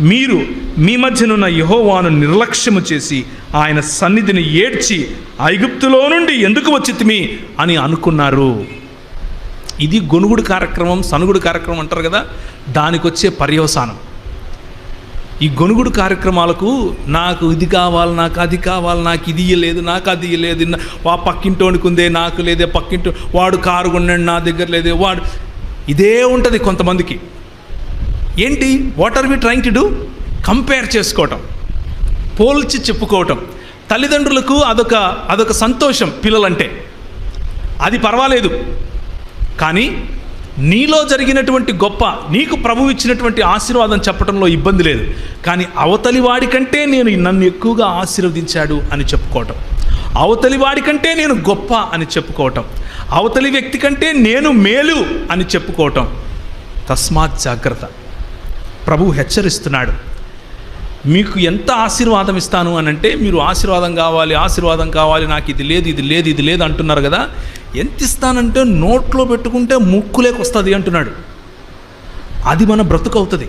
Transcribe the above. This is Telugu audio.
మీరు మీ మధ్యనున్న యెహోవాను నిర్లక్ష్యము చేసి ఆయన సన్నిధిని ఏడ్చి ఐగుప్తులో నుండి ఎందుకు వచ్చితిమి అని అనుకున్నారు. ఇది గొనుగుడు కార్యక్రమం, సనుగుడు కార్యక్రమం అంటారు కదా, దానికి వచ్చే పర్యవసానం. ఈ గొనుగుడు కార్యక్రమాలకు నాకు ఇది కావాలి, నాకు అది కావాలి, నాకు ఇది ఇయ్యలేదు, నాకు అది ఇయ్యలేదు, పక్కింటోనికి ఉందే నాకు లేదే, పక్కింటో వాడు కారు కొన్నాడు నా దగ్గర లేదే, వాడు ఇదే ఉంటుంది కొంతమందికి. ఏంటి, what are we trying to do? Compare చేసుకోవటం, పోల్చి చెప్పుకోవటం. తల్లిదండ్రులకు అదొక సంతోషం పిల్లలంటే, అది పర్వాలేదు. కానీ నీలో జరిగినటువంటి గొప్ప, నీకు ప్రభువు ఇచ్చినటువంటి ఆశీర్వాదం చెప్పడంలో ఇబ్బంది లేదు. కానీ అవతలి వాడికంటే నన్ను ఎక్కువగా ఆశీర్వదించాడు అని చెప్పుకోవటం, అవతలి వాడికంటే నేను గొప్ప అని చెప్పుకోవటం, అవతలి వ్యక్తి కంటే నేను మేలు అని చెప్పుకోవటం. తస్మాత్ జాగ్రత్త. ప్రభువు హెచ్చరిస్తున్నాడు. మీకు ఎంత ఆశీర్వాదం ఇస్తాను అని అంటే, మీరు ఆశీర్వాదం కావాలి, నాకు ఇది లేదు అంటున్నారు కదా. ఎంత ఇస్తానంటే నోట్లో పెట్టుకుంటే ముక్కులేకొస్తుంది అంటున్నాడు. అది మన బ్రతుకు అవుతుంది.